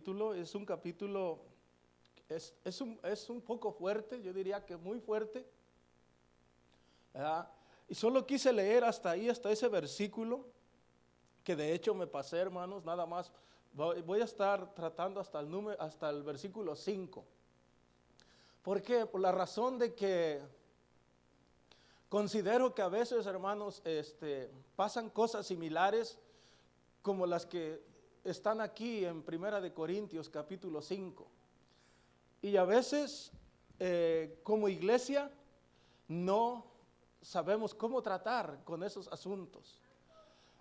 capítulo. Es un capítulo, es un poco fuerte, yo diría que muy fuerte, ¿verdad? Y solo quise leer hasta ahí, hasta ese versículo, que de hecho me pasé, hermanos, nada más. Voy a estar tratando hasta el versículo 5. ¿Por qué? Por la razón de que considero que a veces, hermanos, pasan cosas similares como las que están aquí en Primera de Corintios capítulo 5. Y a veces como iglesia no sabemos cómo tratar con esos asuntos.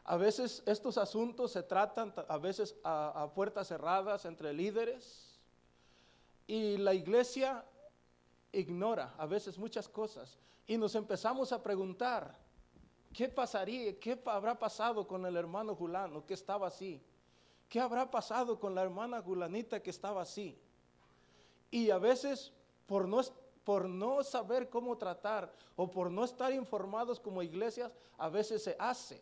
A veces estos asuntos se tratan a veces a puertas cerradas entre líderes, y la iglesia ignora a veces muchas cosas, y nos empezamos a preguntar, ¿qué pasaría? ¿Qué habrá pasado con el hermano Julano que estaba así? ¿Qué habrá pasado con la hermana Julanita que estaba así? Y a veces por no saber cómo tratar o por no estar informados como iglesias, a veces se hace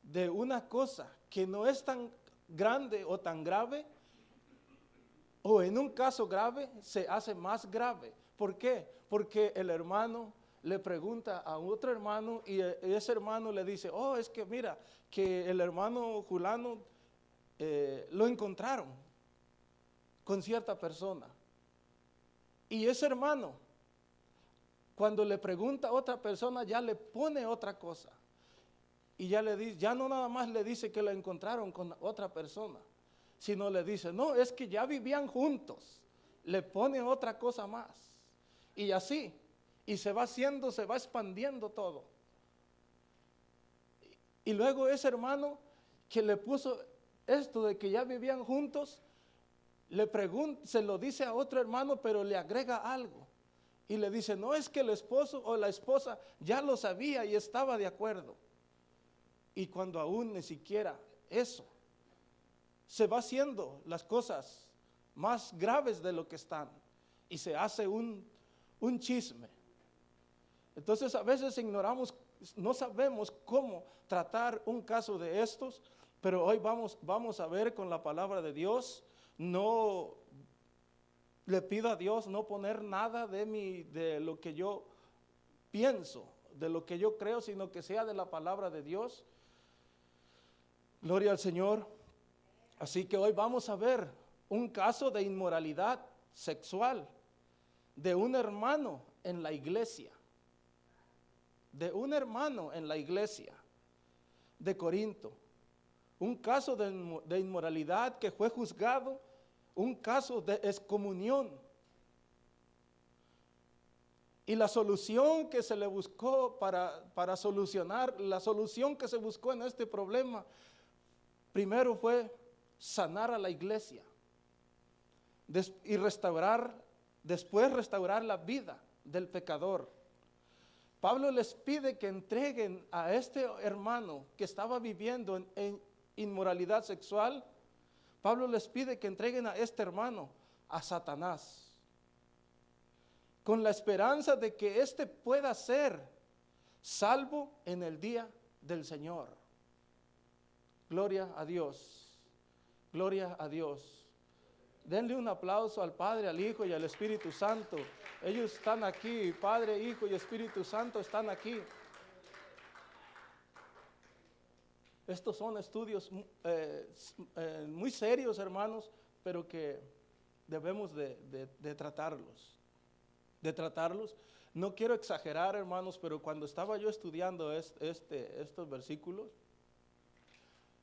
de una cosa que no es tan grande o tan grave, o en un caso grave se hace más grave. ¿Por qué? Porque el hermano le pregunta a otro hermano y ese hermano le dice, oh, es que mira, que el hermano Julano lo encontraron con cierta persona. Y ese hermano, cuando le pregunta a otra persona, ya le pone otra cosa. Y ya le dice, ya no nada más le dice que lo encontraron con otra persona, sino le dice, no, es que ya vivían juntos. Le pone otra cosa más. Y así, y se va expandiendo todo. Y luego ese hermano que le puso esto de que ya vivían juntos, se lo dice a otro hermano, pero le agrega algo. Y le dice, no, es que el esposo o la esposa ya lo sabía y estaba de acuerdo. Y cuando aún ni siquiera eso, se va haciendo las cosas más graves de lo que están. Y se hace un chisme. Entonces a veces ignoramos, no sabemos cómo tratar un caso de estos, pero hoy vamos a ver con la palabra de Dios. No le pido a Dios no poner nada de lo que yo pienso, de lo que yo creo, sino que sea de la palabra de Dios. Gloria al Señor. Así que hoy vamos a ver un caso de inmoralidad sexual de un hermano en la iglesia. De un hermano en la iglesia de Corinto. Un caso de inmoralidad que fue juzgado, un caso de excomunión. Y la solución que se le buscó para solucionar, la solución que se buscó en este problema, primero fue sanar a la iglesia y después restaurar la vida del pecador. Pablo les pide que entreguen a este hermano que estaba viviendo en inmoralidad sexual. Pablo les pide que entreguen a este hermano a Satanás, con la esperanza de que éste pueda ser salvo en el día del Señor. Gloria a Dios, gloria a Dios. Denle un aplauso al Padre, al Hijo y al Espíritu Santo. Ellos están aquí, Padre, Hijo y Espíritu Santo están aquí. Estos son estudios muy serios, hermanos, pero que debemos de tratarlos. No quiero exagerar, hermanos, pero cuando estaba yo estudiando estos versículos,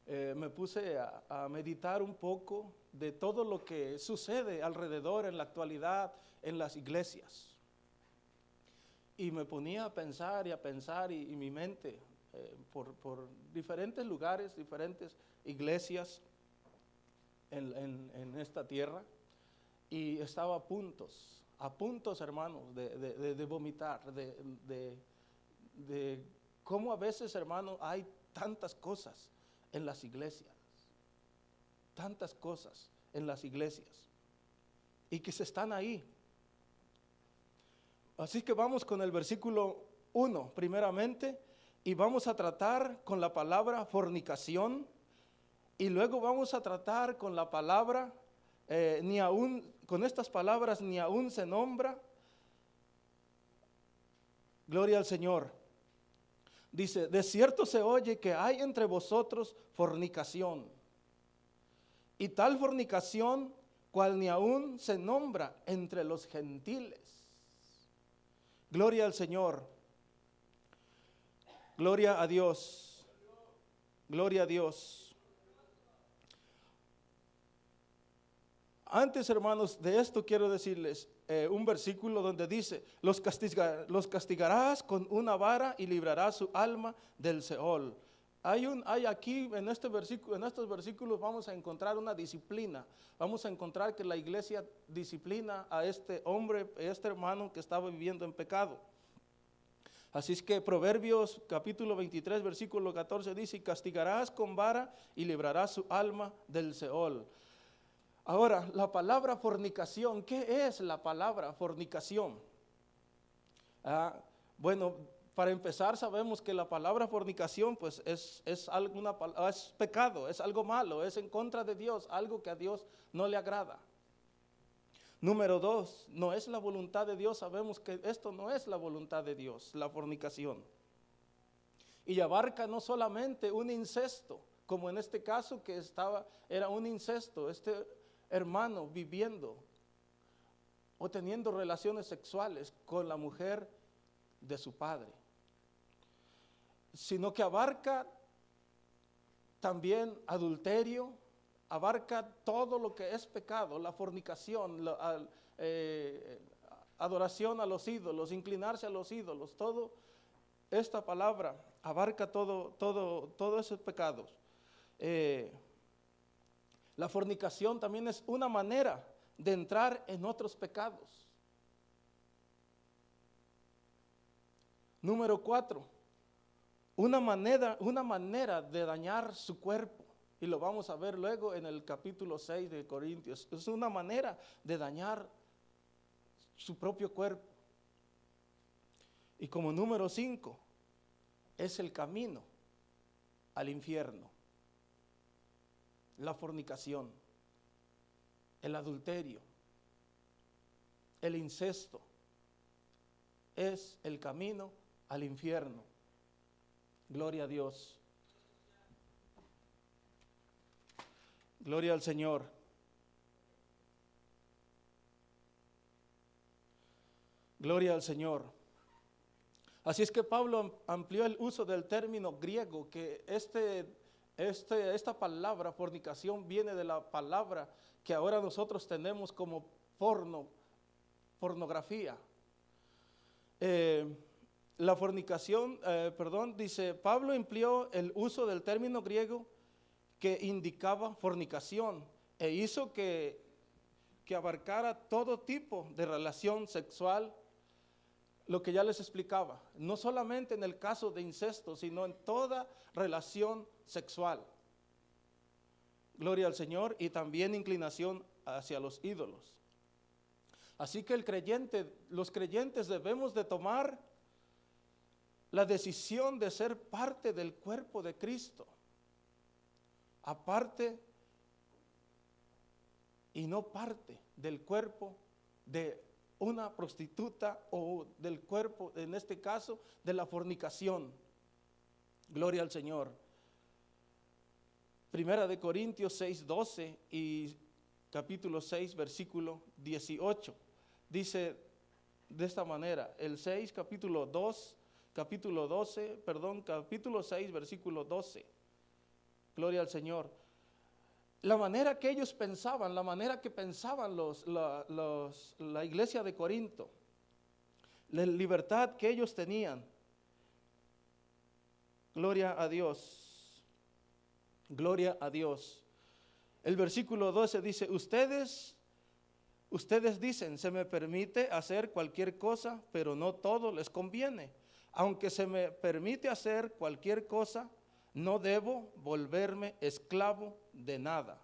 me puse a meditar un poco de todo lo que sucede alrededor en la actualidad en las iglesias. Y me ponía a pensar y mi mente por diferentes lugares, diferentes iglesias en esta tierra, y estaba a puntos, hermanos, de vomitar, de cómo a veces, hermanos, hay tantas cosas en las iglesias, tantas cosas en las iglesias, y que se están ahí. Así que vamos con el versículo 1 primeramente, y vamos a tratar con la palabra fornicación, y luego vamos a tratar con la palabra ni aún, con estas palabras, ni aún se nombra. Gloria al Señor. Dice, de cierto se oye que hay entre vosotros fornicación, y tal fornicación cual ni aún se nombra entre los gentiles. Gloria al Señor. Gloria a Dios. Gloria a Dios. Antes, hermanos, de esto quiero decirles un versículo donde dice, los castigarás con una vara y librarás su alma del Seol. Hay aquí en este versículo, en estos versículos vamos a encontrar una disciplina. Vamos a encontrar que la iglesia disciplina a este hombre, a este hermano que estaba viviendo en pecado. Así es que Proverbios capítulo 23 versículo 14 dice, y castigarás con vara y librarás su alma del Seol. Ahora, la palabra fornicación, ¿qué es la palabra fornicación? Bueno, para empezar sabemos que la palabra fornicación pues es pecado, es algo malo, es en contra de Dios, algo que a Dios no le agrada. Número 2, no es la voluntad de Dios, sabemos que esto no es la voluntad de Dios, la fornicación. Y abarca no solamente un incesto, como en este caso que era un incesto, este hermano viviendo o teniendo relaciones sexuales con la mujer de su padre, sino que abarca también adulterio, abarca todo lo que es pecado, la fornicación, adoración a los ídolos, inclinarse a los ídolos, todo esta palabra abarca todos esos pecados. La fornicación también es una manera de entrar en otros pecados. Número 4, una manera de dañar su cuerpo. Y lo vamos a ver luego en el capítulo 6 de Corintios. Es una manera de dañar su propio cuerpo. Y como número 5, es el camino al infierno. La fornicación, el adulterio, el incesto, es el camino al infierno. Gloria a Dios. Gloria al Señor. Gloria al Señor. Así es que Pablo amplió el uso del término griego, que esta palabra fornicación viene de la palabra que ahora nosotros tenemos como pornografía. La fornicación, dice, Pablo empleó el uso del término griego que indicaba fornicación e hizo que abarcara todo tipo de relación sexual, lo que ya les explicaba, no solamente en el caso de incesto, sino en toda relación sexual. Gloria al Señor, y también inclinación hacia los ídolos. Así que los creyentes debemos de tomar la decisión de ser parte del cuerpo de Cristo, aparte y no parte del cuerpo de una prostituta o del cuerpo, en este caso, de la fornicación. Gloria al Señor. Primera de Corintios 6:12 y capítulo 6, versículo 18. Dice de esta manera, el 6, capítulo 6, versículo 12. Gloria al Señor. La manera que ellos pensaban, la manera que pensaban la iglesia de Corinto, la libertad que ellos tenían. Gloria a Dios. Gloria a Dios. El versículo 12 dice, ustedes dicen, se me permite hacer cualquier cosa, pero no todo les conviene. Aunque se me permite hacer cualquier cosa, no debo volverme esclavo de nada.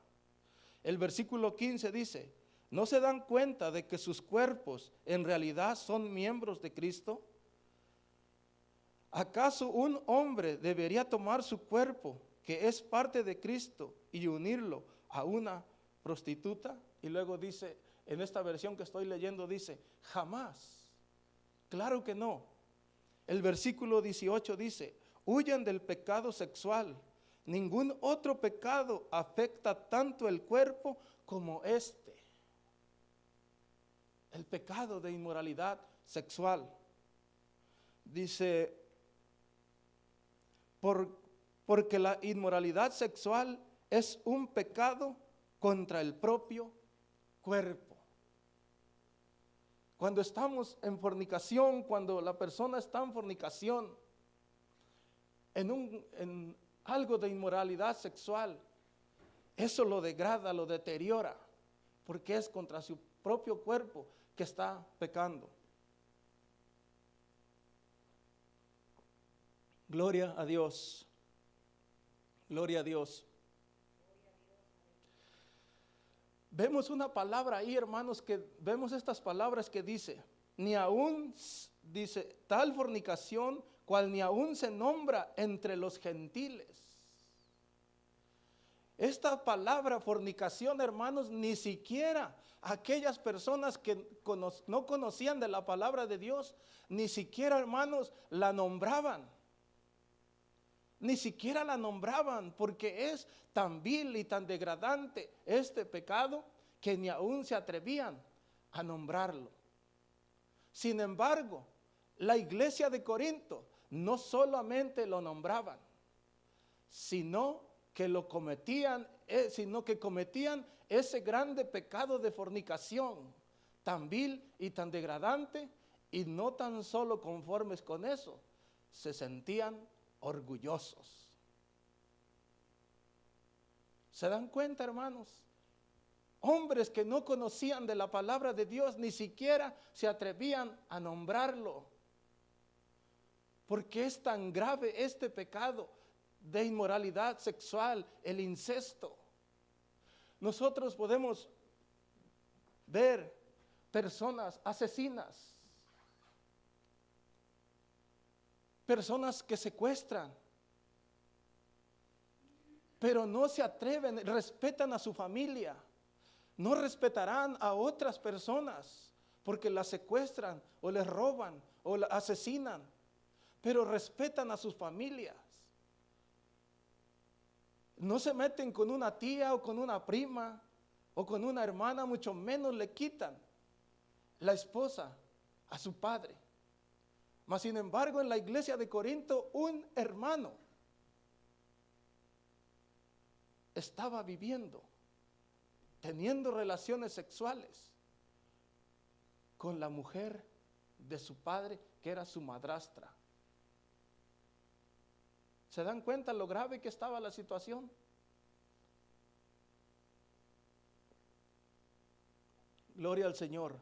El versículo 15 dice, ¿no se dan cuenta de que sus cuerpos en realidad son miembros de Cristo? ¿Acaso un hombre debería tomar su cuerpo, que es parte de Cristo, y unirlo a una prostituta? Y luego dice, en esta versión que estoy leyendo dice, jamás. Claro que no. El versículo 18 dice, huyan del pecado sexual. Ningún otro pecado afecta tanto el cuerpo como este. El pecado de inmoralidad sexual. Dice, porque la inmoralidad sexual es un pecado contra el propio cuerpo. Cuando estamos en fornicación, cuando la persona está en fornicación, en algo de inmoralidad sexual, eso lo degrada, lo deteriora, porque es contra su propio cuerpo que está pecando. Gloria a Dios. Gloria a Dios. Vemos una palabra ahí, hermanos, que vemos estas palabras que dice, ni aún, dice, tal fornicación, cual ni aún se nombra entre los gentiles. Esta palabra fornicación, hermanos, ni siquiera aquellas personas que no conocían de la palabra de Dios, ni siquiera, hermanos, la nombraban. Ni siquiera la nombraban, porque es tan vil y tan degradante este pecado que ni aún se atrevían a nombrarlo. Sin embargo, la iglesia de Corinto no solamente lo nombraban, sino que cometían ese grande pecado de fornicación, tan vil y tan degradante, y no tan solo conformes con eso, se sentían orgullosos. ¿Se dan cuenta, hermanos? Hombres que no conocían de la palabra de Dios, ni siquiera se atrevían a nombrarlo, porque es tan grave este pecado de inmoralidad sexual, el incesto. Nosotros podemos ver personas asesinas, personas que secuestran, pero no se atreven, respetan a su familia, no respetarán a otras personas porque las secuestran o les roban o las asesinan, pero respetan a sus familias. No se meten con una tía o con una prima o con una hermana, mucho menos le quitan la esposa a su padre. Mas sin embargo, en la iglesia de Corinto, un hermano estaba viviendo, teniendo relaciones sexuales con la mujer de su padre, que era su madrastra. ¿Se dan cuenta lo grave que estaba la situación? Gloria al Señor.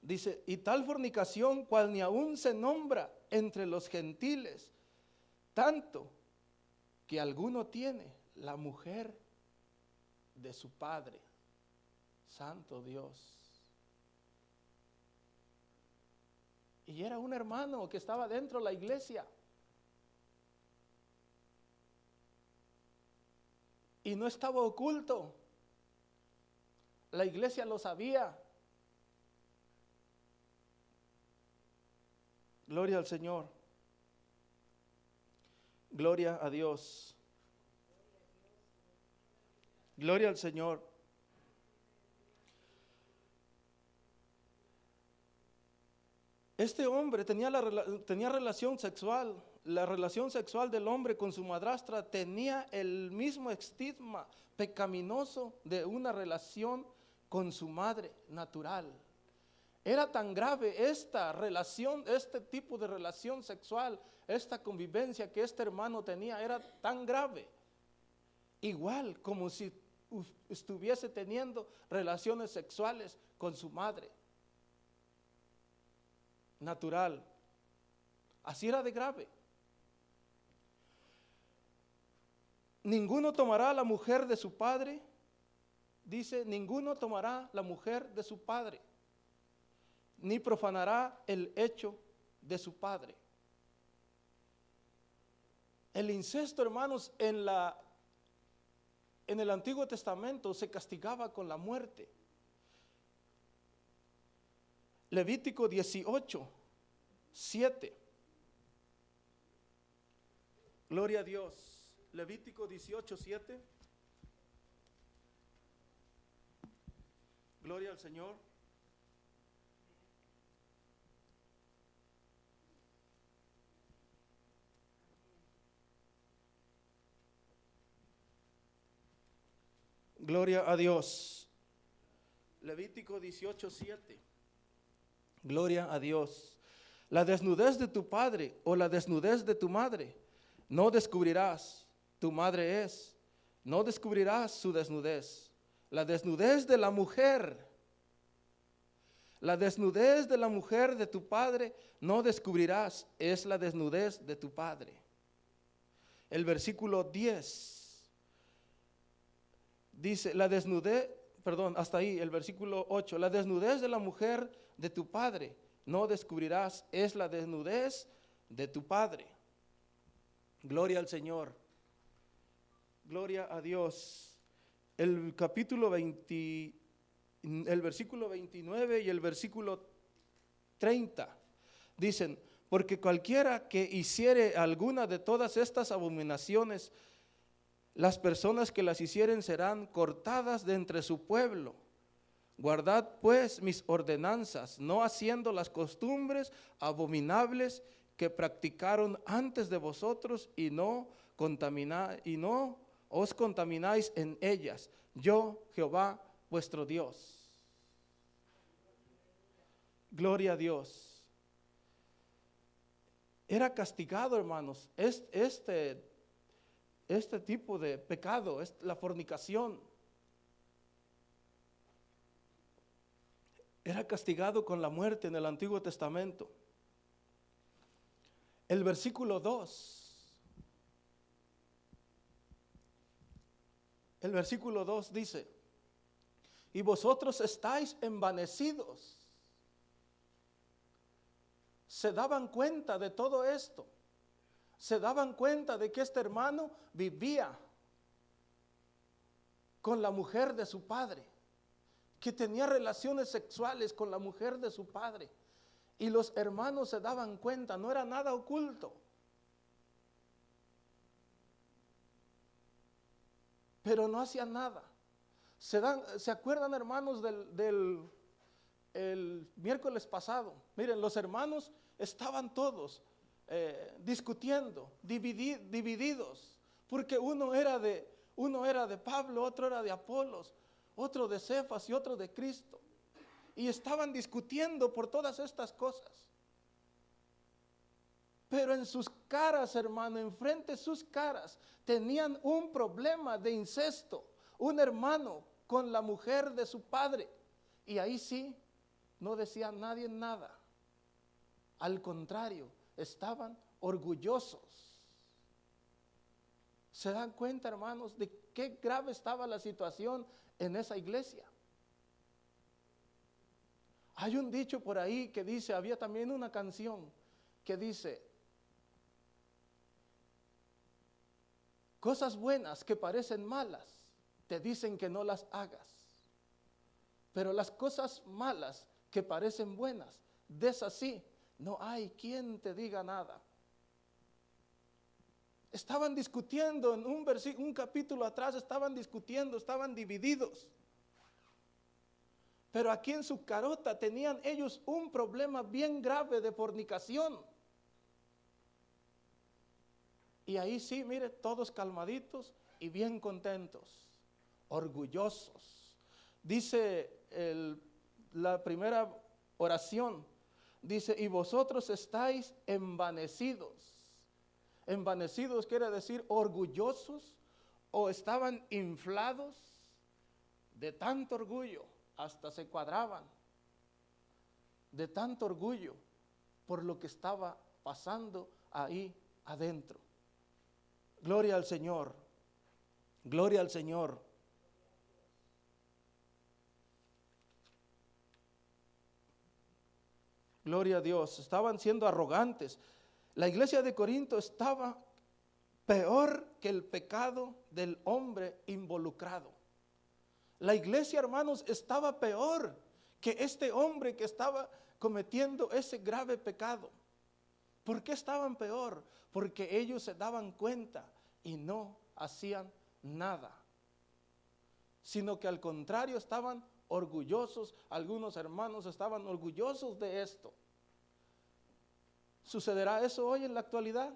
Dice, y tal fornicación cual ni aún se nombra entre los gentiles, tanto que alguno tiene la mujer de su padre. Santo Dios. Y era un hermano que estaba dentro de la iglesia. Y no estaba oculto. La iglesia lo sabía. Gloria al Señor. Gloria a Dios. Gloria al Señor. Este hombre tenía relación sexual. La relación sexual del hombre con su madrastra tenía el mismo estigma pecaminoso de una relación con su madre natural. Era tan grave esta relación, este tipo de relación sexual, esta convivencia que este hermano tenía, era tan grave. Igual como si estuviese teniendo relaciones sexuales con su madre natural. Así era de grave. Ninguno tomará la mujer de su padre, dice, ninguno tomará la mujer de su padre, ni profanará el hecho de su padre. El incesto, hermanos, en en el Antiguo Testamento se castigaba con la muerte. Levítico 18, 7. Gloria a Dios. Levítico 18, 7. Gloria al Señor. Gloria a Dios. Levítico 18, 7. Gloria a Dios. La desnudez de tu padre o la desnudez de tu madre no descubrirás. Tu madre es. No descubrirás su desnudez. La desnudez de la mujer. La desnudez de la mujer de tu padre no descubrirás. Es la desnudez de tu padre. El versículo 10. Dice, hasta ahí, el versículo 8, la desnudez de la mujer de tu padre no descubrirás, es la desnudez de tu padre. Gloria al Señor, gloria a Dios. El capítulo 20, el versículo 29 y el versículo 30 dicen, porque cualquiera que hiciere alguna de todas estas abominaciones, las personas que las hicieren serán cortadas de entre su pueblo. Guardad pues mis ordenanzas, no haciendo las costumbres abominables que practicaron antes de vosotros, y no os contamináis en ellas. Yo, Jehová, vuestro Dios. Gloria a Dios. Era castigado, hermanos, este tipo de pecado, es la fornicación. Era castigado con la muerte en el Antiguo Testamento. El versículo 2. El versículo 2 dice, y vosotros estáis envanecidos. Se daban cuenta de todo esto. Se daban cuenta de que este hermano vivía con la mujer de su padre, que tenía relaciones sexuales con la mujer de su padre. Y los hermanos se daban cuenta, no era nada oculto. Pero no hacían nada. ¿Se acuerdan, hermanos, del miércoles pasado? Miren, los hermanos estaban todos discutiendo, divididos, porque uno era de Pablo, otro era de Apolos, otro de Cefas y otro de Cristo, y estaban discutiendo por todas estas cosas. Pero en sus caras, hermano, enfrente de sus caras, tenían un problema de incesto, un hermano con la mujer de su padre, y ahí sí, no decía nadie nada. Al contrario, estaban orgullosos. ¿Se dan cuenta, hermanos, de qué grave estaba la situación en esa iglesia? Hay un dicho por ahí que dice, había también una canción que dice, cosas buenas que parecen malas, te dicen que no las hagas. Pero las cosas malas que parecen buenas, de esas sí, no hay quien te diga nada. Estaban discutiendo en un capítulo atrás, estaban discutiendo, estaban divididos. Pero aquí en su carota tenían ellos un problema bien grave de fornicación. Y ahí sí, mire, todos calmaditos y bien contentos, orgullosos. Dice la primera oración, dice, y vosotros estáis envanecidos. Envanecidos quiere decir orgullosos, o estaban inflados de tanto orgullo, hasta se cuadraban de tanto orgullo por lo que estaba pasando ahí adentro. Gloria al Señor, gloria al Señor. Gloria a Dios, estaban siendo arrogantes. La iglesia de Corinto estaba peor que el pecado del hombre involucrado. La iglesia, hermanos, estaba peor que este hombre que estaba cometiendo ese grave pecado. ¿Por qué estaban peor? Porque ellos se daban cuenta y no hacían nada, sino que al contrario estaban orgullosos. Algunos hermanos estaban orgullosos de esto. ¿Sucederá eso hoy en la actualidad?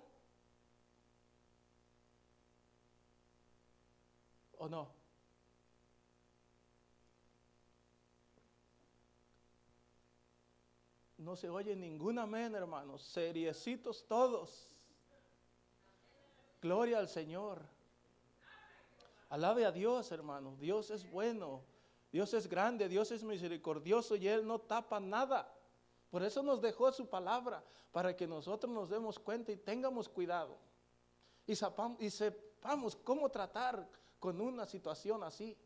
¿O no? No se oye ningún amén, hermanos. Seriecitos todos. Gloria al Señor. Alabe a Dios, hermanos. Dios es bueno. Dios es grande. Dios es misericordioso y Él no tapa nada. Por eso nos dejó su palabra, para que nosotros nos demos cuenta y tengamos cuidado. Y sepamos cómo tratar con una situación así.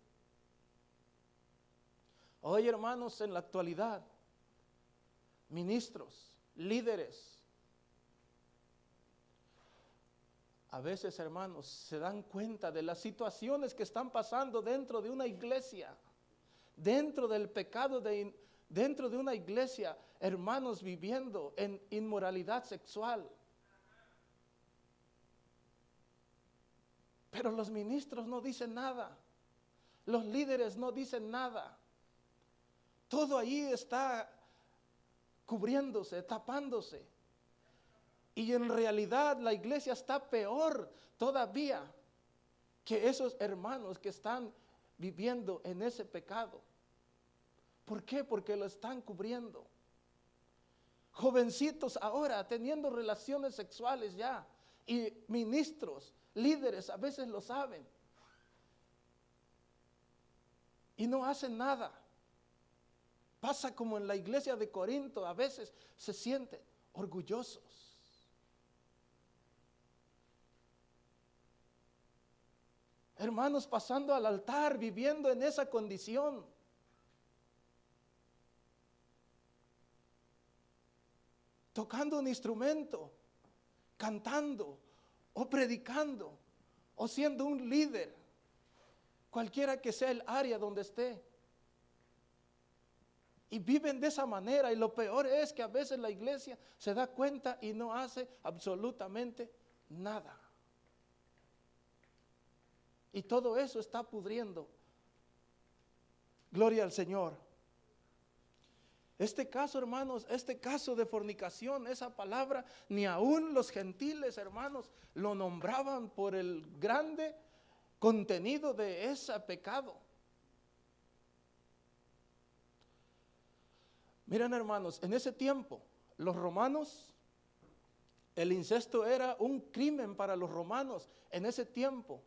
Hoy, hermanos, en la actualidad, ministros, líderes, a veces, hermanos, se dan cuenta de las situaciones que están pasando dentro de una iglesia, dentro del pecado, dentro de una iglesia, hermanos viviendo en inmoralidad sexual. Pero los ministros no dicen nada, los líderes no dicen nada. Todo ahí está cubriéndose, tapándose. Y en realidad la iglesia está peor todavía que esos hermanos que están viviendo en ese pecado. ¿Por qué? Porque lo están cubriendo. Jovencitos ahora teniendo relaciones sexuales ya, y ministros, líderes a veces lo saben y no hacen nada. Pasa como en la iglesia de Corinto, a veces se sienten orgullosos. Hermanos, pasando al altar, viviendo en esa condición. Tocando un instrumento, cantando o predicando o siendo un líder, cualquiera que sea el área donde esté. Y viven de esa manera, y lo peor es que a veces la iglesia se da cuenta y no hace absolutamente nada. Y todo eso está pudriendo. Gloria al Señor. Este caso, hermanos, este caso de fornicación, esa palabra, ni aún los gentiles, hermanos, lo nombraban por el grande contenido de ese pecado. Miren, hermanos, en ese tiempo, los romanos, el incesto era un crimen para los romanos. En ese tiempo,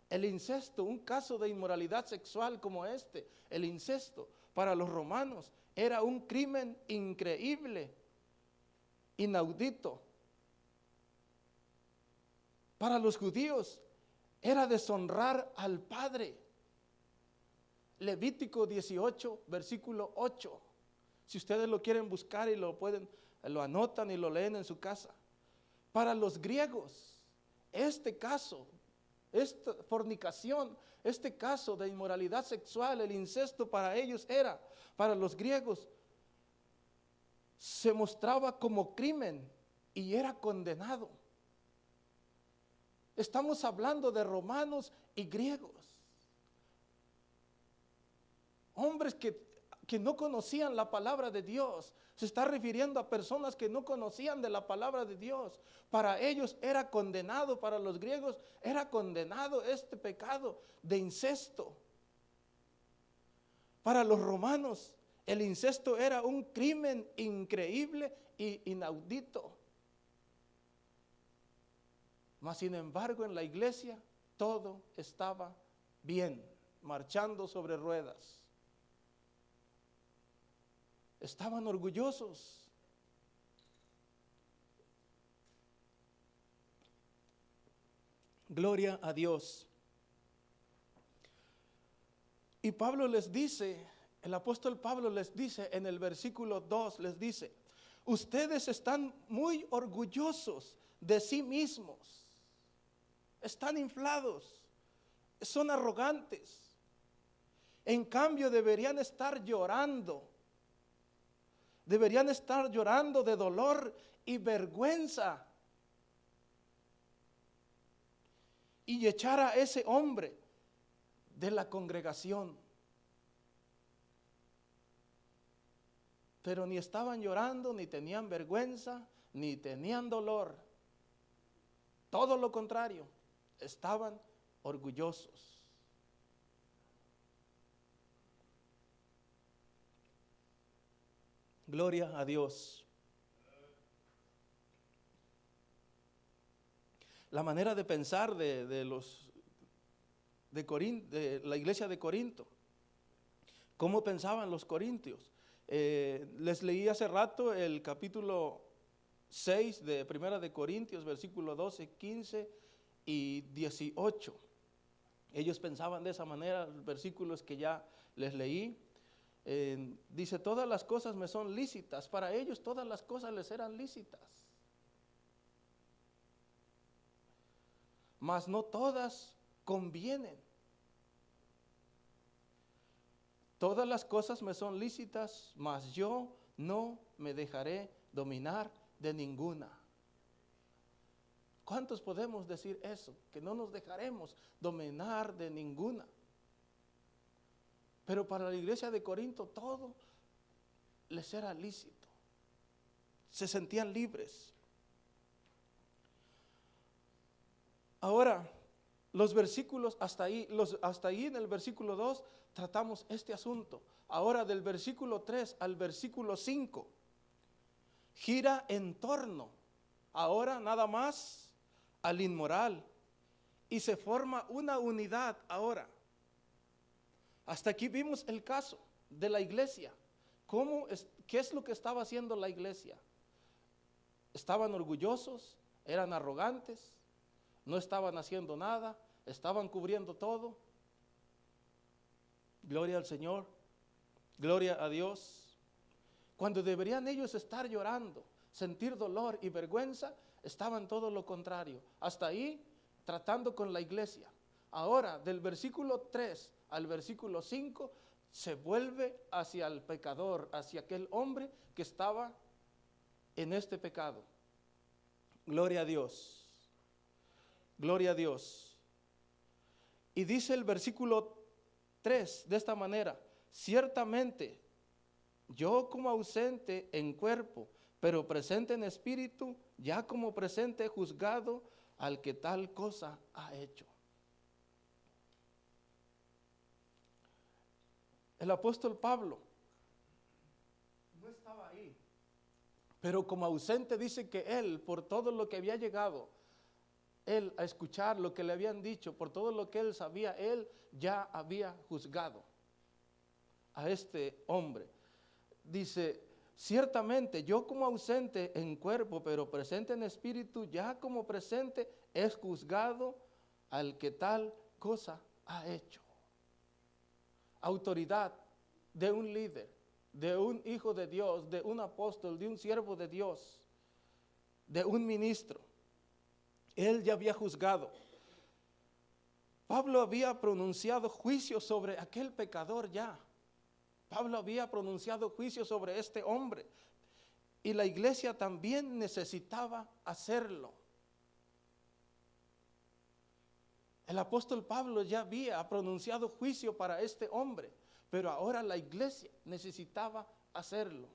el incesto, un caso de inmoralidad sexual como este, el incesto, para los romanos, era un crimen increíble, inaudito. Para los judíos, era deshonrar al padre. Levítico 18, versículo 8. Si ustedes lo quieren buscar y lo anotan y lo leen en su casa. Para los griegos, este caso, esta fornicación, este caso de inmoralidad sexual, el incesto para ellos era, para los griegos, se mostraba como crimen y era condenado. Estamos hablando de romanos y griegos. Hombres que no conocían la palabra de Dios. Se está refiriendo a personas que no conocían de la palabra de Dios. Para ellos era condenado, para los griegos era condenado este pecado de incesto. Para los romanos el incesto era un crimen increíble e inaudito. Mas sin embargo en la iglesia todo estaba bien, marchando sobre ruedas. Estaban orgullosos. Gloria a Dios. Y Pablo les dice, el apóstol Pablo les dice en el versículo 2, les dice, ustedes están muy orgullosos de sí mismos. están inflados, son arrogantes. En cambio deberían estar llorando de dolor y vergüenza y echar a ese hombre de la congregación. Pero ni estaban llorando, ni tenían vergüenza, ni tenían dolor. Todo lo contrario, estaban orgullosos. Gloria a Dios. La manera de pensar de la iglesia de Corinto. ¿Cómo pensaban los corintios? Les leí hace rato el capítulo 6 de Primera de Corintios, versículo 12, 15 y 18. Ellos pensaban de esa manera, los versículos que ya les leí. Dice, todas las cosas me son lícitas. Para ellos todas las cosas les eran lícitas, mas no todas convienen. Todas las cosas me son lícitas, mas yo no me dejaré dominar de ninguna. ¿Cuántos podemos decir eso? Que no nos dejaremos dominar de ninguna. Pero para la iglesia de Corinto todo les era lícito. Se sentían libres. Ahora, los versículos hasta ahí en el versículo 2 tratamos este asunto. Ahora del versículo 3 al versículo 5 gira en torno ahora nada más al inmoral y se forma una unidad ahora. Hasta aquí vimos el caso de la iglesia. ¿Qué es lo que estaba haciendo la iglesia? Estaban orgullosos, eran arrogantes, no estaban haciendo nada, estaban cubriendo todo. Gloria al Señor, gloria a Dios. Cuando deberían ellos estar llorando, sentir dolor y vergüenza, estaban todo lo contrario. Hasta ahí tratando con la iglesia. Ahora del versículo 3 al versículo 5 se vuelve hacia el pecador, hacia aquel hombre que estaba en este pecado. Gloria a Dios. Gloria a Dios. Y dice el versículo 3 de esta manera: ciertamente yo como ausente en cuerpo, pero presente en espíritu, ya como presente he juzgado al que tal cosa ha hecho. El apóstol Pablo no estaba ahí, pero como ausente dice que él, por todo lo que había llegado, él a escuchar lo que le habían dicho, por todo lo que él sabía, él ya había juzgado a este hombre. Dice, ciertamente yo como ausente en cuerpo, pero presente en espíritu, ya como presente es juzgado al que tal cosa ha hecho. Autoridad de un líder, de un hijo de Dios, de un apóstol, de un siervo de Dios, de un ministro. Él ya había juzgado. Pablo había pronunciado juicio sobre aquel pecador ya. Pablo había pronunciado juicio sobre este hombre. Y la iglesia también necesitaba hacerlo. El apóstol Pablo ya había pronunciado juicio para este hombre, pero ahora la iglesia necesitaba hacerlo.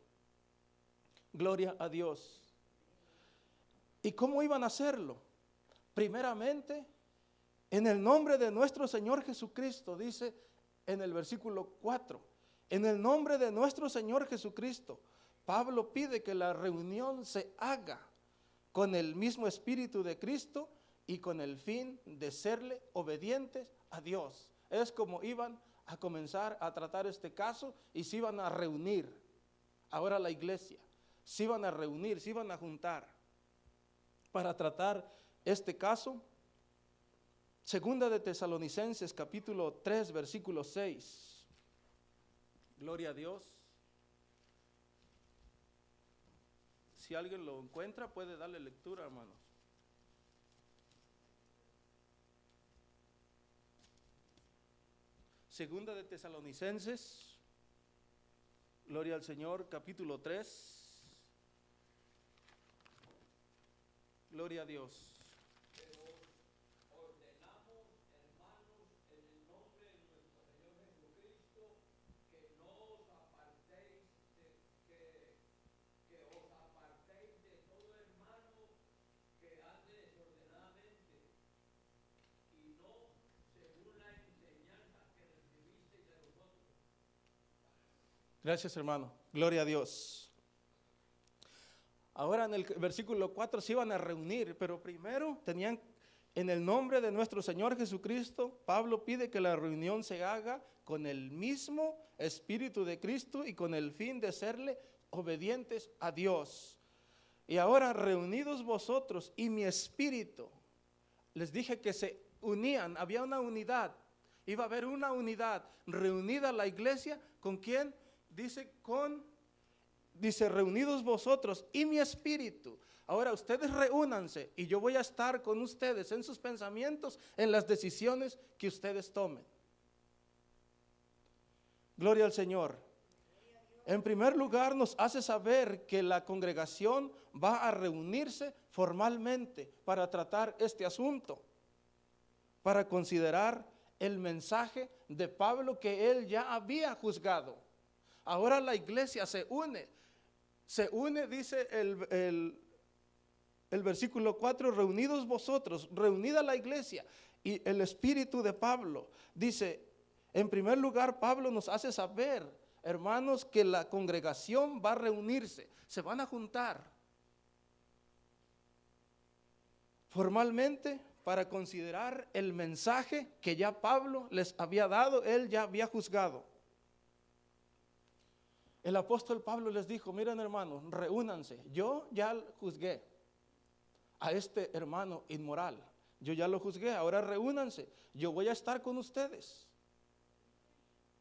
Gloria a Dios. ¿Y cómo iban a hacerlo? Primeramente, en el nombre de nuestro Señor Jesucristo, dice en el versículo 4, en el nombre de nuestro Señor Jesucristo, Pablo pide que la reunión se haga con el mismo espíritu de Cristo y con el fin de serle obedientes a Dios. Es como iban a comenzar a tratar este caso y se iban a reunir. Ahora la iglesia se iban a reunir, se iban a juntar para tratar este caso. Segunda de Tesalonicenses capítulo 3 versículo 6. Gloria a Dios. Si alguien lo encuentra puede darle lectura, hermanos. Segunda de Tesalonicenses, gloria al Señor, capítulo 3. Gloria a Dios. Gracias, hermano. Gloria a Dios. Ahora en el versículo 4 se iban a reunir, pero primero tenían, en el nombre de nuestro Señor Jesucristo, Pablo pide que la reunión se haga con el mismo Espíritu de Cristo y con el fin de serle obedientes a Dios. Y ahora reunidos vosotros y mi espíritu, les dije que se unían, había una unidad, iba a haber una unidad, reunida la iglesia, ¿con quién? Dice reunidos vosotros y mi espíritu. Ahora ustedes reúnanse y yo voy a estar con ustedes en sus pensamientos, en las decisiones que ustedes tomen. Gloria al Señor. En primer lugar nos hace saber que la congregación va a reunirse formalmente para tratar este asunto, para considerar el mensaje de Pablo que él ya había juzgado. Ahora la iglesia se une, dice el versículo 4, reunidos vosotros, reunida la iglesia y el espíritu de Pablo. Dice, en primer lugar Pablo nos hace saber, hermanos, que la congregación va a reunirse, se van a juntar formalmente para considerar el mensaje que ya Pablo les había dado, él ya había juzgado. El apóstol Pablo les dijo, miren hermanos, reúnanse, yo ya juzgué a este hermano inmoral, yo ya lo juzgué, ahora reúnanse, yo voy a estar con ustedes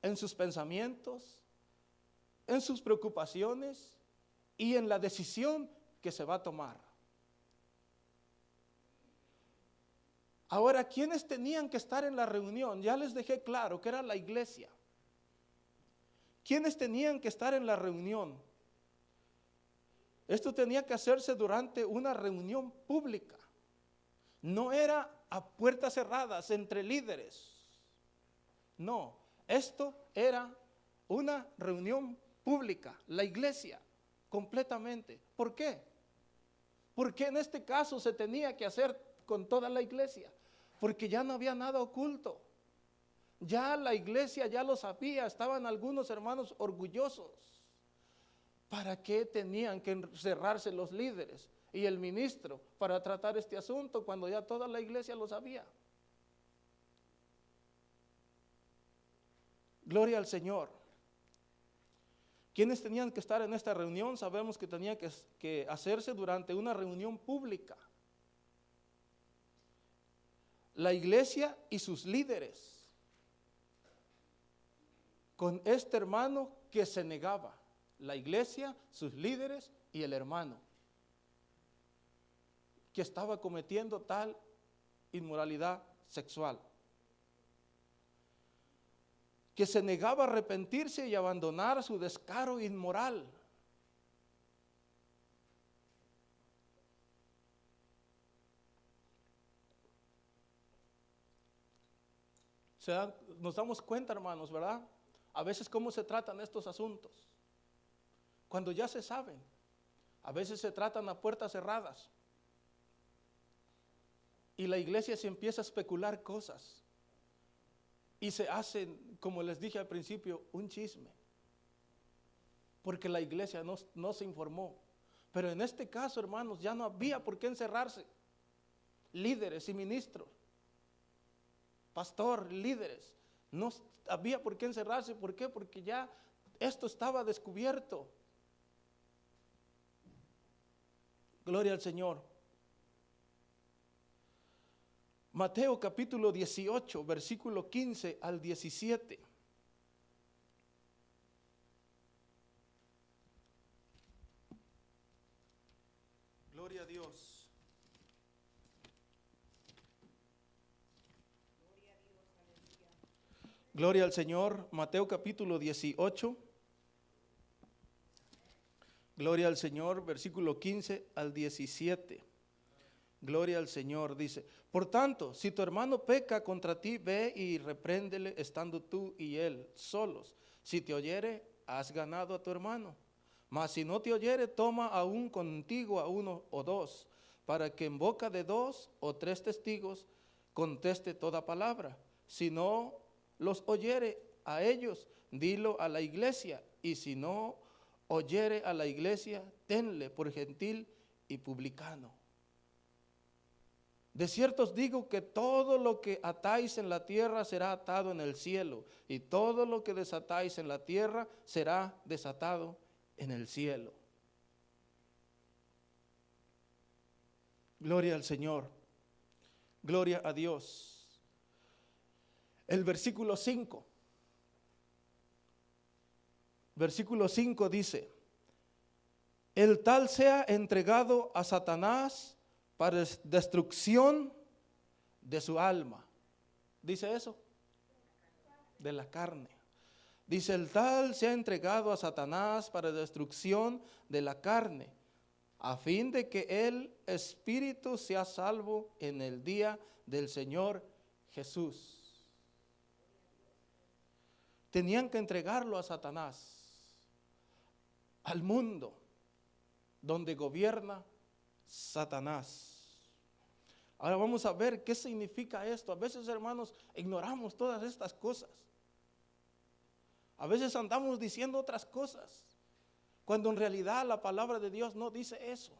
en sus pensamientos, en sus preocupaciones y en la decisión que se va a tomar. Ahora, ¿quiénes tenían que estar en la reunión? Ya les dejé claro que era la iglesia. ¿Quiénes tenían que estar en la reunión? Esto tenía que hacerse durante una reunión pública. No era a puertas cerradas entre líderes. No, esto era una reunión pública, la iglesia, completamente. ¿Por qué? Porque en este caso se tenía que hacer con toda la iglesia, porque ya no había nada oculto. Ya la iglesia ya lo sabía, estaban algunos hermanos orgullosos. ¿Para qué tenían que encerrarse los líderes y el ministro para tratar este asunto cuando ya toda la iglesia lo sabía? Gloria al Señor. ¿Quiénes tenían que estar en esta reunión? Sabemos que tenía que hacerse durante una reunión pública. La iglesia y sus líderes. Con este hermano que se negaba, la iglesia, sus líderes y el hermano que estaba cometiendo tal inmoralidad sexual, que se negaba a arrepentirse y abandonar su descaro inmoral. Nos damos cuenta, hermanos, ¿verdad? A veces cómo se tratan estos asuntos. Cuando ya se saben, a veces se tratan a puertas cerradas. Y la iglesia se empieza a especular cosas. Y se hacen, como les dije al principio, un chisme. Porque la iglesia no se informó. Pero en este caso, hermanos, ya no había por qué encerrarse. Líderes y ministros, pastor, líderes, no había por qué encerrarse. ¿Por qué? Porque ya esto estaba descubierto. Gloria al Señor. Mateo capítulo 18, versículo 15 al 17. Gloria a Dios. Gloria al Señor. Mateo capítulo 18. Gloria al Señor, versículo 15 al 17. Gloria al Señor, dice: por tanto, si tu hermano peca contra ti, ve y repréndele estando tú y él solos. Si te oyere, has ganado a tu hermano. Mas si no te oyere, toma aún contigo a uno o dos, para que en boca de dos o tres testigos conteste toda palabra. Si no los oyere a ellos, dilo a la iglesia. Y si no oyere a la iglesia, tenle por gentil y publicano. De cierto os digo que todo lo que atáis en la tierra será atado en el cielo, y todo lo que desatáis en la tierra será desatado en el cielo. Gloria al Señor. Gloria a Dios. El versículo 5. Versículo 5 dice: el tal sea entregado a Satanás para destrucción de su alma. ¿Dice eso? De la carne. Dice: el tal sea entregado a Satanás para destrucción de la carne, a fin de que el espíritu sea salvo en el día del Señor Jesús. Tenían que entregarlo a Satanás, al mundo donde gobierna Satanás. Ahora vamos a ver qué significa esto. A veces, hermanos, ignoramos todas estas cosas. A veces andamos diciendo otras cosas, cuando en realidad la palabra de Dios no dice eso.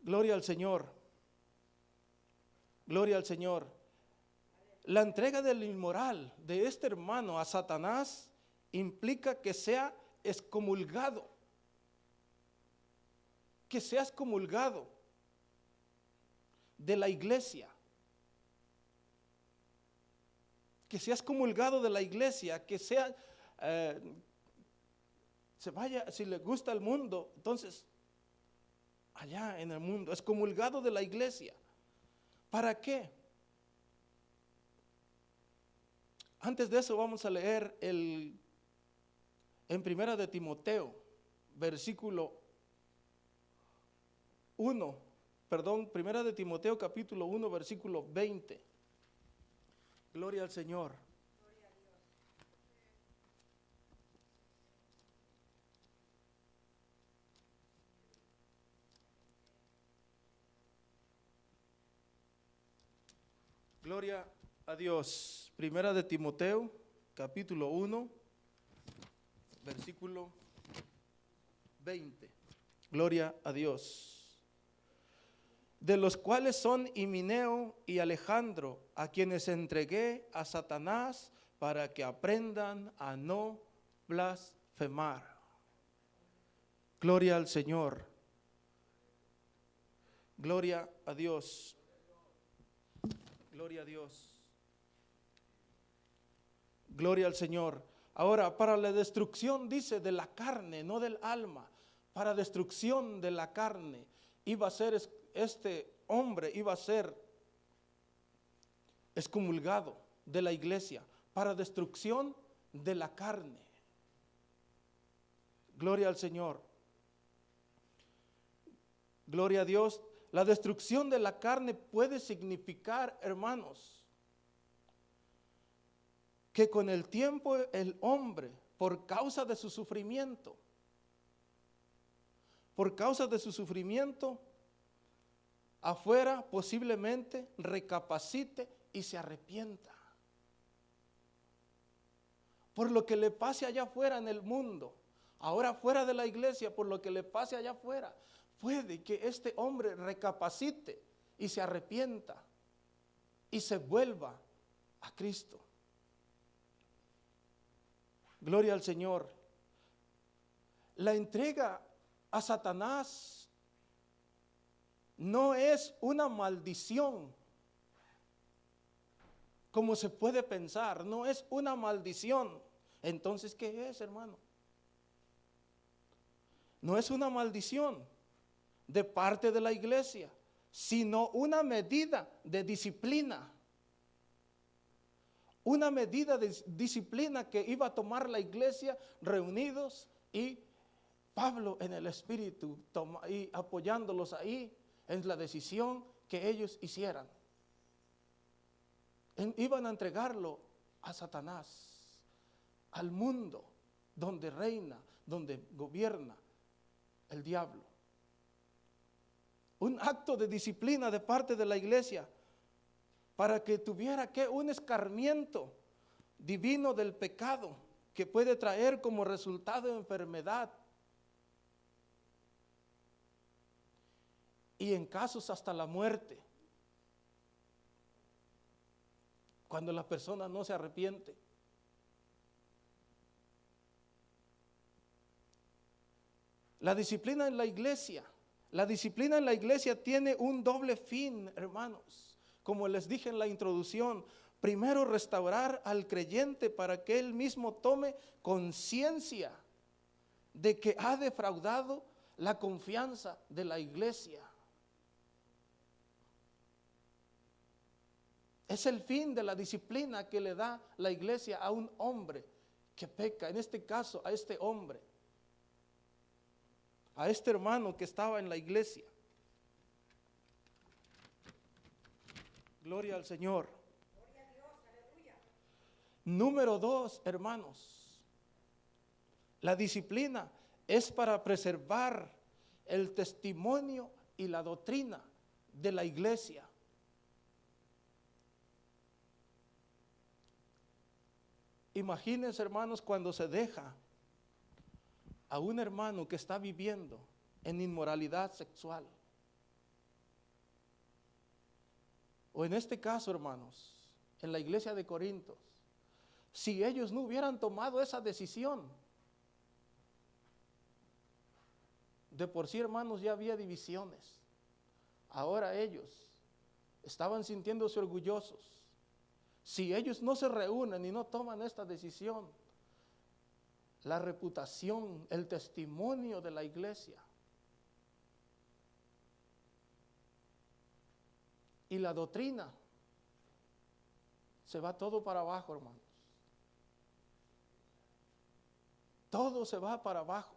Gloria al Señor. Gloria al Señor. La entrega del inmoral de este hermano a Satanás implica que sea excomulgado. Que sea excomulgado de la iglesia. Que sea excomulgado de la iglesia, que sea, se vaya, si le gusta el mundo, entonces allá en el mundo, excomulgado de la iglesia. ¿Para qué? Antes de eso vamos a leer en Primera de Timoteo, Primera de Timoteo capítulo 1, versículo 20. Gloria al Señor. Gloria a Dios. Gloria a Dios. Primera de Timoteo capítulo 1, versículo 20. Gloria a Dios. De los cuales son Himeneo y Alejandro, a quienes entregué a Satanás para que aprendan a no blasfemar. Gloria al Señor. Gloria a Dios. Gloria a Dios. Gloria al Señor. Ahora, para la destrucción, dice, de la carne, no del alma. Para destrucción de la carne iba a ser este hombre, iba a ser excomulgado de la iglesia para destrucción de la carne. Gloria al Señor. Gloria a Dios. La destrucción de la carne puede significar, hermanos, que con el tiempo el hombre, por causa de su sufrimiento, afuera posiblemente recapacite y se arrepienta por lo que le pase allá afuera en el mundo. Ahora fuera de la iglesia, por lo que le pase allá afuera, puede que este hombre recapacite y se arrepienta y se vuelva a Cristo. Gloria al Señor. La entrega a Satanás no es una maldición, como se puede pensar, no es una maldición. Entonces, ¿qué es, hermano? No es una maldición de parte de la iglesia, sino una medida de disciplina una medida de disciplina que iba a tomar la iglesia reunidos y Pablo en el Espíritu y apoyándolos ahí en la decisión que ellos hicieran. Iban a entregarlo a Satanás, al mundo donde reina, donde gobierna el diablo. Un acto de disciplina de parte de la iglesia para que tuviera un escarmiento divino del pecado que puede traer como resultado enfermedad y en casos hasta la muerte, cuando la persona no se arrepiente. La disciplina en la iglesia tiene un doble fin, hermanos. Como les dije en la introducción, primero restaurar al creyente para que él mismo tome conciencia de que ha defraudado la confianza de la iglesia. Es el fin de la disciplina que le da la iglesia a un hombre que peca, en este caso a este hombre, a este hermano que estaba en la iglesia. Gloria al Señor. Gloria a Dios, aleluya. Número 2, hermanos, la disciplina es para preservar el testimonio y la doctrina de la iglesia. Imagínense, hermanos, cuando se deja a un hermano que está viviendo en inmoralidad sexual. O en este caso, hermanos, en la iglesia de Corintios, si ellos no hubieran tomado esa decisión, de por sí, hermanos, ya había divisiones. Ahora ellos estaban sintiéndose orgullosos. Si ellos no se reúnen y no toman esta decisión, la reputación, el testimonio de la iglesia y la doctrina se va todo para abajo, hermanos. Todo se va para abajo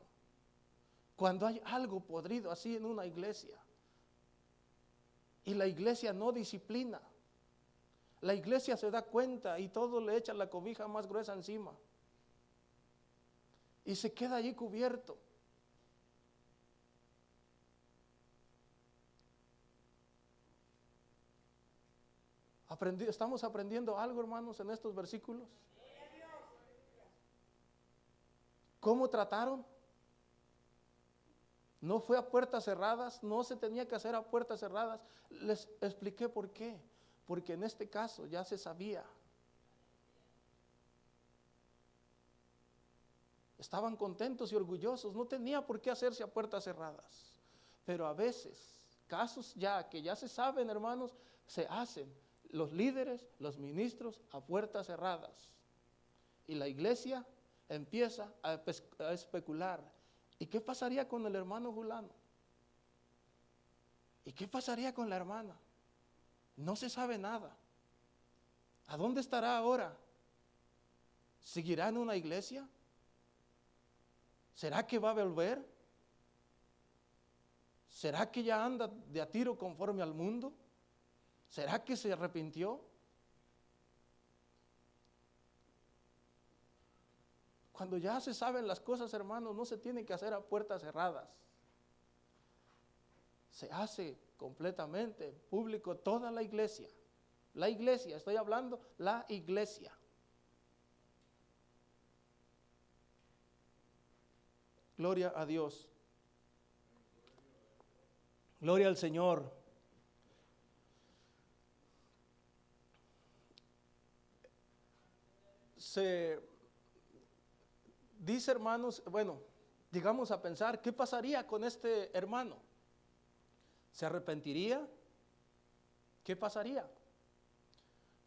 cuando hay algo podrido así en una iglesia y la iglesia no disciplina. La iglesia se da cuenta y todo le echa la cobija más gruesa encima y se queda allí cubierto. ¿Estamos aprendiendo algo, hermanos, en estos versículos? ¿Cómo trataron? No fue a puertas cerradas, no se tenía que hacer a puertas cerradas. Les expliqué por qué. Porque en este caso ya se sabía. Estaban contentos y orgullosos, no tenía por qué hacerse a puertas cerradas. Pero a veces, casos ya que ya se saben, hermanos, se hacen los líderes, los ministros a puertas cerradas. Y la iglesia empieza a especular. ¿Y qué pasaría con el hermano fulano? ¿Y qué pasaría con la hermana? No se sabe nada. ¿A dónde estará ahora? ¿Seguirá en una iglesia? ¿Será que va a volver? ¿Será que ya anda de a tiro conforme al mundo? ¿Será que se arrepintió? Cuando ya se saben las cosas, hermanos, no se tiene que hacer a puertas cerradas. Se hace completamente público toda la iglesia. La iglesia, estoy hablando, la iglesia. Gloria a Dios. Gloria al Señor. Se dice, hermanos, bueno, digamos a pensar, ¿qué pasaría con este hermano? ¿Se arrepentiría? ¿Qué pasaría?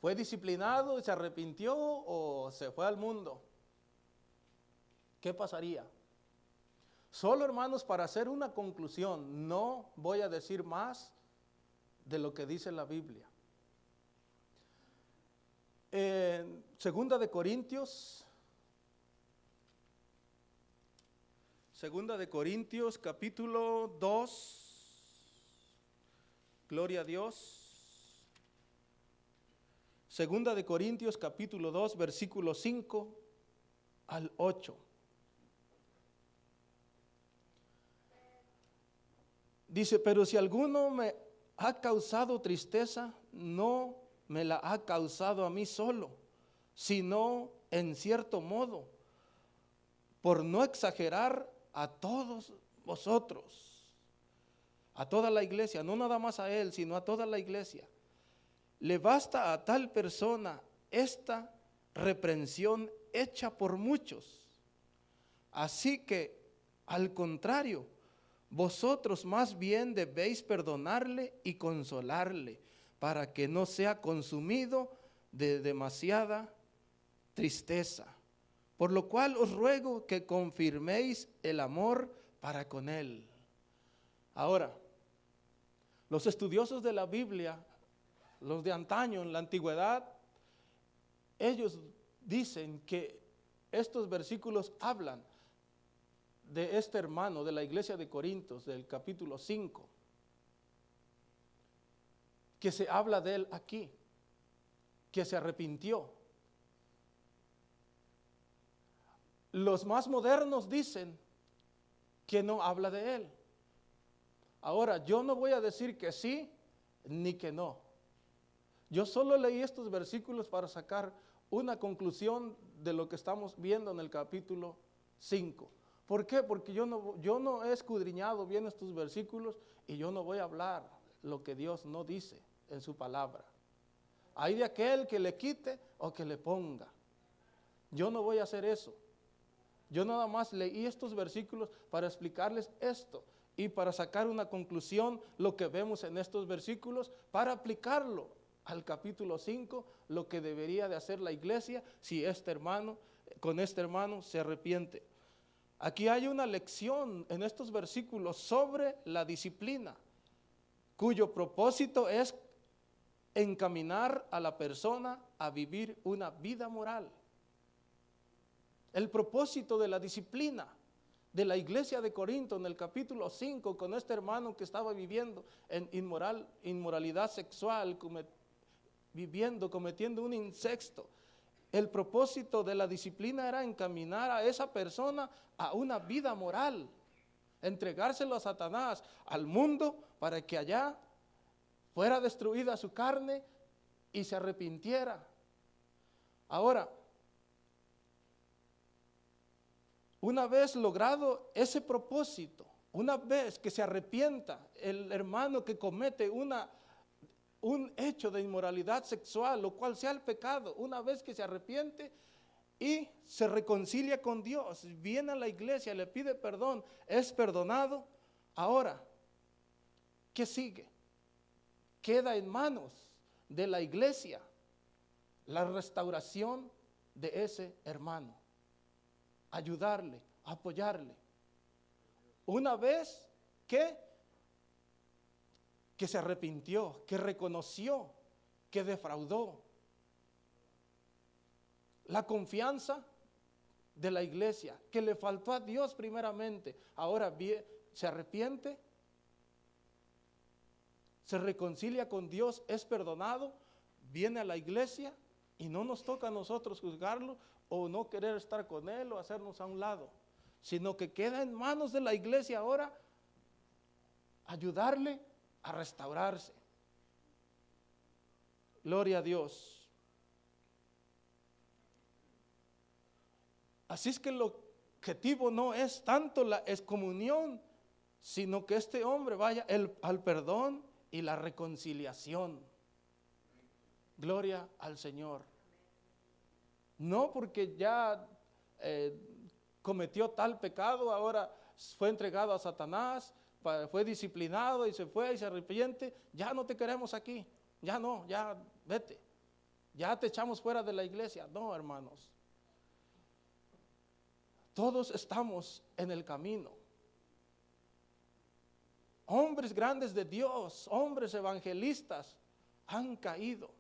¿Fue disciplinado y se arrepintió o se fue al mundo? ¿Qué pasaría? Solo, hermanos, para hacer una conclusión, no voy a decir más de lo que dice la Biblia. En Segunda de Corintios capítulo 2, gloria a Dios. Segunda de Corintios capítulo 2, versículo 5 al 8. Dice, pero si alguno me ha causado tristeza, no me la ha causado a mí solo, sino en cierto modo, por no exagerar, a todos vosotros, a toda la iglesia, no nada más a él, sino a toda la iglesia. Le basta a tal persona esta reprensión hecha por muchos. Así que, al contrario, vosotros más bien debéis perdonarle y consolarle, para que no sea consumido de demasiada tristeza. Por lo cual os ruego que confirméis el amor para con él. Ahora, los estudiosos de la Biblia, los de antaño, en la antigüedad, ellos dicen que estos versículos hablan de este hermano de la iglesia de Corintios, del capítulo 5, que se habla de él aquí, que se arrepintió. Los más modernos dicen que no habla de él. Ahora, yo no voy a decir que sí ni que no. Yo solo leí estos versículos para sacar una conclusión de lo que estamos viendo en el capítulo 5. ¿Por qué? Porque yo no he escudriñado bien estos versículos y yo no voy a hablar lo que Dios no dice en su palabra. Hay de aquel que le quite o que le ponga. Yo no voy a hacer eso. Yo nada más leí estos versículos para explicarles esto y para sacar una conclusión, lo que vemos en estos versículos, para aplicarlo al capítulo 5, lo que debería de hacer la iglesia si con este hermano se arrepiente. Aquí hay una lección en estos versículos sobre la disciplina, cuyo propósito es encaminar a la persona a vivir una vida moral. El propósito de la disciplina de la iglesia de Corinto en el capítulo 5, con este hermano que estaba viviendo en inmoralidad sexual, cometiendo un incesto. El propósito de la disciplina era encaminar a esa persona a una vida moral, entregárselo a Satanás, al mundo, para que allá fuera destruida su carne y se arrepintiera. Ahora, una vez logrado ese propósito, una vez que se arrepienta el hermano que comete un hecho de inmoralidad sexual, lo cual sea el pecado, una vez que se arrepiente y se reconcilia con Dios, viene a la iglesia, le pide perdón, es perdonado. Ahora, ¿qué sigue? Queda en manos de la iglesia la restauración de ese hermano. Ayudarle, apoyarle. Una vez que se arrepintió, que reconoció, que defraudó. La confianza de la iglesia, que le faltó a Dios primeramente, ahora se arrepiente, se reconcilia con Dios, es perdonado, viene a la iglesia y no nos toca a nosotros juzgarlo o no querer estar con él o hacernos a un lado, sino que queda en manos de la iglesia ahora ayudarle a restaurarse. Gloria a Dios. Así es que el objetivo no es tanto la excomunión, sino que este hombre vaya al perdón y la reconciliación. Gloria al Señor. No porque ya cometió tal pecado, ahora fue entregado a Satanás, fue disciplinado y se fue y se arrepiente, ya no te queremos aquí, ya no, ya vete, ya te echamos fuera de la iglesia. No, hermanos, todos estamos en el camino. Hombres grandes de Dios, hombres evangelistas han caído.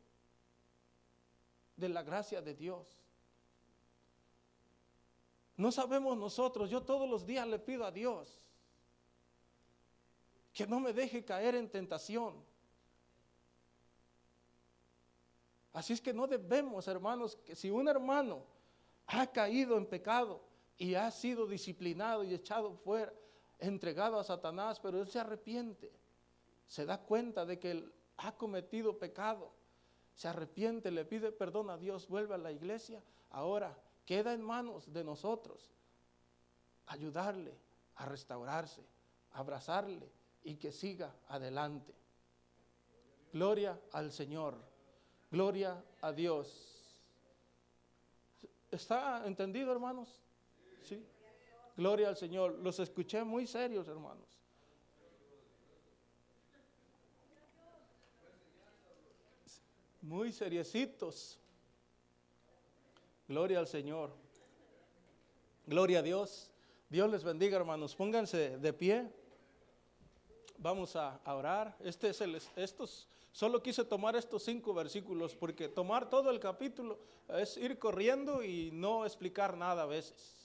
de la gracia de Dios. No sabemos nosotros, yo todos los días le pido a Dios que no me deje caer en tentación. Así es que no debemos, hermanos, que si un hermano ha caído en pecado y ha sido disciplinado y echado fuera, entregado a Satanás, pero él se arrepiente, se da cuenta de que él ha cometido pecado, se arrepiente, le pide perdón a Dios, vuelve a la iglesia, ahora queda en manos de nosotros ayudarle a restaurarse, abrazarle y que siga adelante. Gloria al Señor, gloria a Dios. ¿Está entendido, hermanos? Sí. Gloria al Señor. Los escuché muy serios, hermanos. Muy seriecitos. Gloria al Señor. Gloria a Dios. Dios les bendiga, hermanos. Pónganse de pie. Vamos a orar. Solo quise tomar estos 5 versículos porque tomar todo el capítulo es ir corriendo y no explicar nada a veces.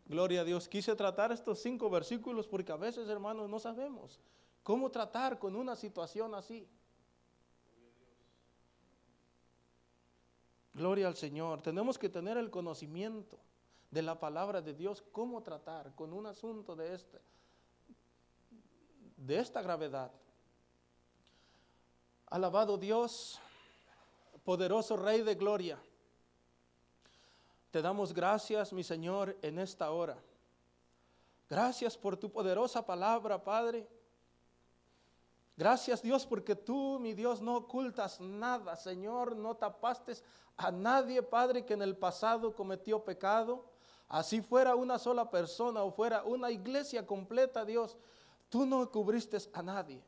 Gloria a Dios. Quise tratar estos 5 versículos porque a veces, hermanos, no sabemos cómo tratar con una situación así. Gloria al Señor. Tenemos que tener el conocimiento de la palabra de Dios, cómo tratar con un asunto de esta gravedad. Alabado Dios, poderoso Rey de gloria. Te damos gracias, mi Señor, en esta hora. Gracias por tu poderosa palabra, Padre. Gracias, Dios, porque tú, mi Dios, no ocultas nada, Señor, no tapaste a nadie, Padre, que en el pasado cometió pecado. Así fuera una sola persona o fuera una iglesia completa, Dios, tú no cubriste a nadie.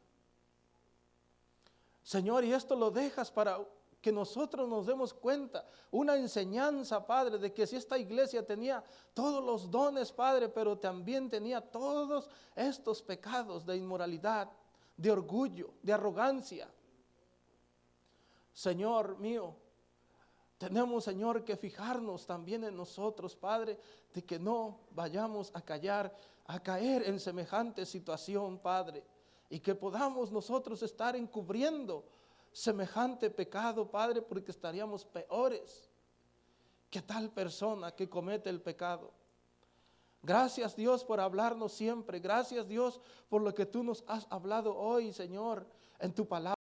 Señor, y esto lo dejas para que nosotros nos demos cuenta, una enseñanza, Padre, de que si esta iglesia tenía todos los dones, Padre, pero también tenía todos estos pecados de inmoralidad, de orgullo, de arrogancia. Señor mío, tenemos, Señor, que fijarnos también en nosotros, Padre, de que no vayamos a caer en semejante situación, Padre, y que podamos nosotros estar encubriendo semejante pecado, Padre, porque estaríamos peores que tal persona que comete el pecado. Gracias, Dios, por hablarnos siempre. Gracias, Dios, por lo que tú nos has hablado hoy, Señor, en tu palabra.